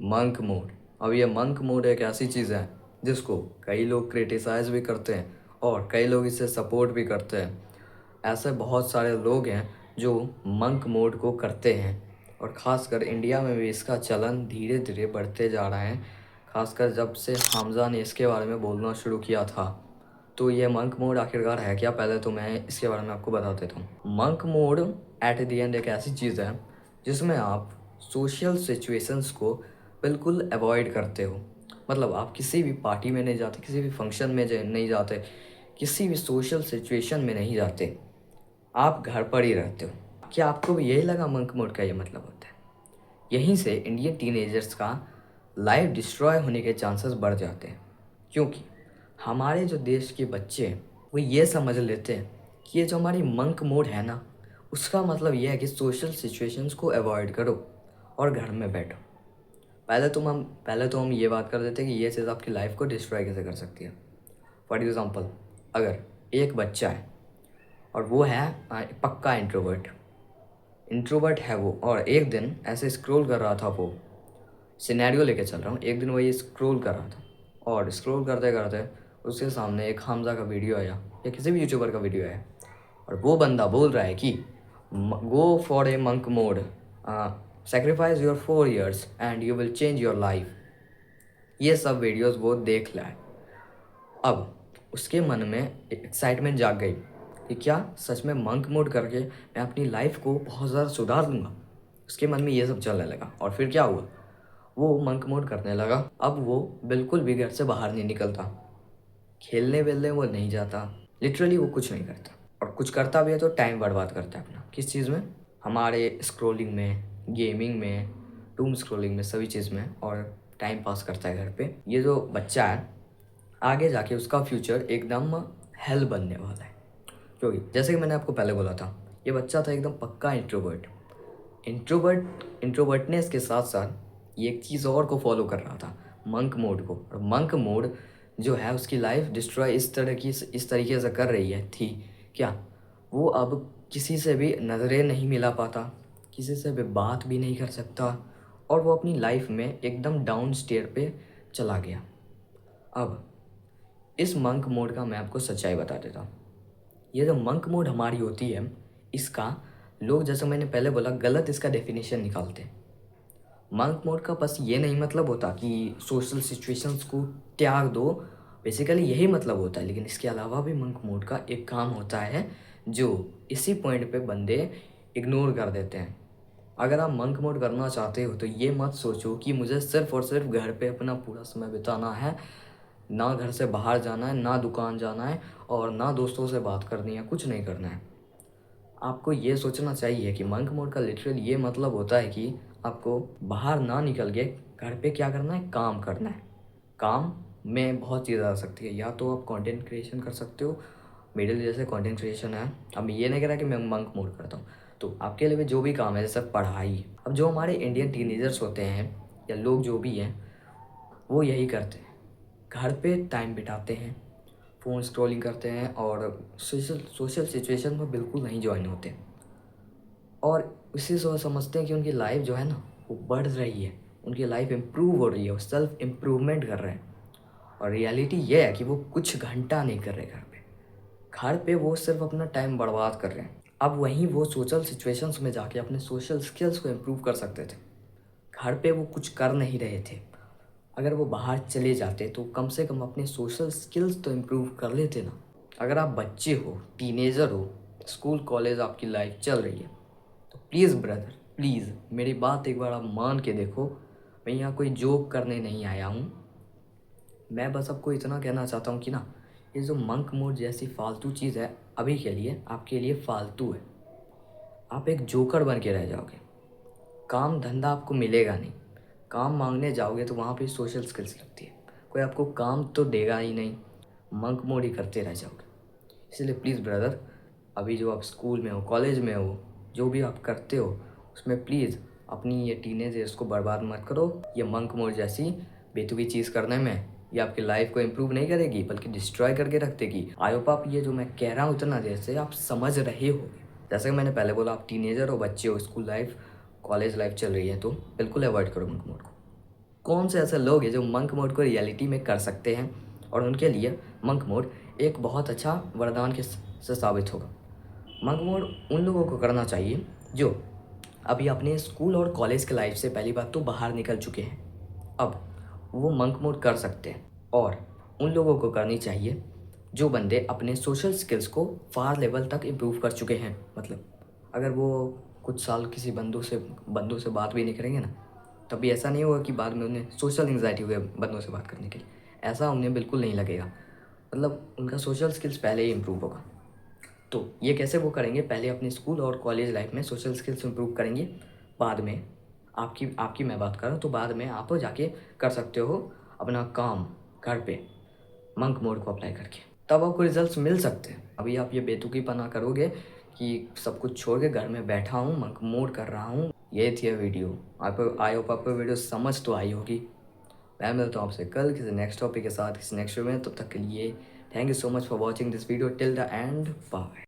Monk mode. अब ये monk mode एक ऐसी चीज़ है जिसको कई लोग क्रिटिसाइज़ भी करते हैं और कई लोग इसे सपोर्ट भी करते हैं। ऐसे बहुत सारे लोग हैं जो मंक मोड को करते हैं और ख़ासकर इंडिया में भी इसका चलन धीरे धीरे बढ़ते जा रहा है। ख़ासकर जब से हमज़ा ने इसके बारे में बोलना शुरू किया था। तो ये मंक मोड आखिरकार है क्या, पहले तो मैं इसके बारे में आपको बता देता हूँ। Monk mode at the end एक ऐसी चीज़ है जिसमें आप सोशल सिचुएशंस को बिल्कुल अवॉइड करते हो। मतलब आप किसी भी पार्टी में नहीं जाते, किसी भी फंक्शन में नहीं जाते, किसी भी सोशल सिचुएशन में नहीं जाते, आप घर पर ही रहते हो। क्या आपको भी यही लगा मंक मोड का ये मतलब होता है? यहीं से इंडियन टीनेजर्स का लाइफ डिस्ट्रॉय होने के चांसेस बढ़ जाते हैं, क्योंकि हमारे जो देश के बच्चे हैं वो ये समझ लेते हैं कि ये जो हमारी मंक मोड है ना, उसका मतलब ये है कि सोशल सिचुएशंस को अवॉइड करो और घर में बैठो। पहले तो हम ये बात कर देते हैं कि ये चीज़ आपकी लाइफ को डिस्ट्रॉय कैसे कर सकती है। फॉर एग्ज़ाम्पल, अगर एक बच्चा है और वो है पक्का इंट्रोवर्ट इंट्रोवर्ट है वो, और एक दिन ऐसे स्क्रॉल कर रहा था, वो सिनेरियो लेके चल रहा हूँ, एक दिन वो ये स्क्रॉल कर रहा था और स्क्रॉल करते करते उसके सामने एक हमज़ा का वीडियो आया या किसी भी यूट्यूबर का वीडियो आया और वो बंदा बोल रहा है कि go for a monk mode, sacrifice your 4 years and you will change your life. ये सब वीडियोस वो देख रहा है। अब उसके मन में एक्साइटमेंट जाग गई कि क्या सच में मंक मोड करके मैं अपनी लाइफ को बहुत ज़्यादा सुधार दूंगा। उसके मन में ये सब चलने लगा और फिर क्या हुआ, वो मंक मोड करने लगा। अब वो बिल्कुल भी घर से बाहर नहीं निकलता, खेलने वेलने वो नहीं जाता, लिटरली वो कुछ नहीं करता, और कुछ करता भी है तो टाइम बर्बाद करता है अपना। किस चीज़ में? हमारे स्क्रोलिंग में, गेमिंग में, डूम स्क्रोलिंग में, सभी चीज़ में, और टाइम पास करता है घर पे। ये जो बच्चा है आगे जाके उसका फ्यूचर एकदम हेल बनने वाला है, क्योंकि जैसे कि मैंने आपको पहले बोला था, ये बच्चा था एकदम पक्का इंट्रोवर्टनेस के साथ साथ ये एक चीज़ और को फॉलो कर रहा था, मंक मोड को। और मंक मोड जो है उसकी लाइफ डिस्ट्रॉय इस तरीके से कर रही है थी क्या, वो अब किसी से भी नज़रें नहीं मिला पाता, किसी से भी बात भी नहीं कर सकता, और वो अपनी लाइफ में एकदम डाउन स्टेयर पे चला गया। अब इस मंक मोड का मैं आपको सच्चाई बता देता हूँ। ये जो मंक मोड हमारी होती है, इसका लोग, जैसे मैंने पहले बोला, गलत इसका डेफिनेशन निकालते हैं। मंक मोड का बस ये नहीं मतलब होता कि सोशल सिचुएशंस को त्याग दो, बेसिकली यही मतलब होता है। लेकिन इसके अलावा भी मंक मोड का एक काम होता है जो इसी पॉइंट पे बंदे इग्नोर कर देते हैं। अगर आप मंक मोड करना चाहते हो तो ये मत सोचो कि मुझे सिर्फ और सिर्फ घर पे अपना पूरा समय बिताना है, ना घर से बाहर जाना है, ना दुकान जाना है, और ना दोस्तों से बात करनी है, कुछ नहीं करना है। आपको ये सोचना चाहिए कि मंक मोड का लिटरल ये मतलब होता है कि आपको बाहर ना निकल के घर पे क्या करना है, काम करना है। काम में बहुत चीज़ आ सकती है, या तो आप कंटेंट क्रिएशन कर सकते हो, मेरे लिए जैसे कंटेंट क्रिएशन है। अब ये नहीं कह रहा कि मैं मंक मोड करता हूँ, तो आपके लिए भी जो भी काम है, जैसे पढ़ाई। अब जो हमारे इंडियन टीनेजर्स होते हैं या लोग जो भी हैं, वो यही करते हैं, घर पे टाइम बिताते हैं, फ़ोन स्क्रॉलिंग करते हैं और सोशल सिचुएशन में बिल्कुल नहीं ज्वाइन होते, और इसी से वो समझते हैं कि उनकी लाइफ जो है ना वो बढ़ रही है, उनकी लाइफ इम्प्रूव हो रही है, वो सेल्फ इम्प्रूवमेंट कर रहे हैं। और रियलिटी ये है कि वो कुछ घंटा नहीं कर रहे घर पे वो सिर्फ अपना टाइम बर्बाद कर रहे हैं। अब वहीं वो सोशल सिचुएशंस में जाके अपने सोशल स्किल्स को इम्प्रूव कर सकते थे, घर पे वो कुछ कर नहीं रहे थे। अगर वो बाहर चले जाते तो कम से कम अपने सोशल स्किल्स तो इम्प्रूव कर लेते ना। अगर आप बच्चे हो, टीनेजर हो, स्कूल कॉलेज आपकी लाइफ चल रही है, तो प्लीज़ ब्रदर, प्लीज़ मेरी बात एक बार आप मान के देखो। मैं यहाँ कोई जोक करने नहीं आया हूँ, मैं बस आपको इतना कहना चाहता हूँ कि ना, ये जो मंक मोड जैसी फालतू चीज़ है, अभी के लिए आपके लिए फालतू है। आप एक जोकर बन के रह जाओगे, काम धंधा आपको मिलेगा नहीं। काम मांगने जाओगे तो वहाँ पे सोशल स्किल्स लगती है, कोई आपको काम तो देगा ही नहीं, मंक मोड ही करते रह जाओगे। इसलिए प्लीज़ ब्रदर, अभी जो आप स्कूल में हो, कॉलेज में हो, जो भी आप करते हो, उसमें प्लीज़ अपनी ये टीनेज एज को बर्बाद मत करो। ये मंक मोड जैसी बेतुकी चीज़ करने में ये आपकी लाइफ को इम्प्रूव नहीं करेगी, बल्कि डिस्ट्रॉय करके रख देगी। आई होप आप ये जो मैं कह रहा हूँ इतना देर से आप समझ रहे हो। जैसे कि मैंने पहले बोला, आप टीनेजर हो, बच्चे हो, स्कूल लाइफ, कॉलेज लाइफ चल रही है, तो बिल्कुल अवॉइड करो मंक मोड को। कौन से ऐसे लोग हैं जो मंक मोड को रियलिटी में कर सकते हैं, और उनके लिए मंक मोड एक बहुत अच्छा वरदान के से साबित होगा। मंक मोड उन लोगों को करना चाहिए जो अभी अपने स्कूल और कॉलेज के लाइफ से पहली बात तो बाहर निकल चुके हैं, अब वो मंक मोड कर सकते हैं। और उन लोगों को करनी चाहिए जो बंदे अपने सोशल स्किल्स को फार लेवल तक इम्प्रूव कर चुके हैं। मतलब अगर वो कुछ साल किसी बंदों से बात भी नहीं करेंगे ना, तब भी ऐसा नहीं होगा कि बाद में उन्हें सोशल एंग्जाइटी हुई बंदों से बात करने के लिए, ऐसा उन्हें बिल्कुल नहीं लगेगा। मतलब उनका सोशल स्किल्स पहले ही इम्प्रूव होगा। तो ये कैसे वो करेंगे, पहले अपने स्कूल और कॉलेज लाइफ में सोशल स्किल्स इम्प्रूव करेंगे, बाद में आपकी आपकी मैं बात कर रहा हूँ, तो बाद में आप जाके कर सकते हो अपना काम घर पे मंक मोड को अप्लाई करके, तब आपको रिजल्ट्स मिल सकते हैं। अभी आप ये बेतुकीपना करोगे कि सब कुछ छोड़ के घर में बैठा हूँ मंक मोड कर रहा हूँ। ये थी वीडियो, आपको आई होप आपको वीडियो समझ तो आई होगी। मैं मिलता हूँ आपसे कल किसी नेक्स्ट टॉपिक के साथ, किसी नेक्स्ट वीडियो में। तब तक के लिए thank you so much for watching this video till the end. Bye.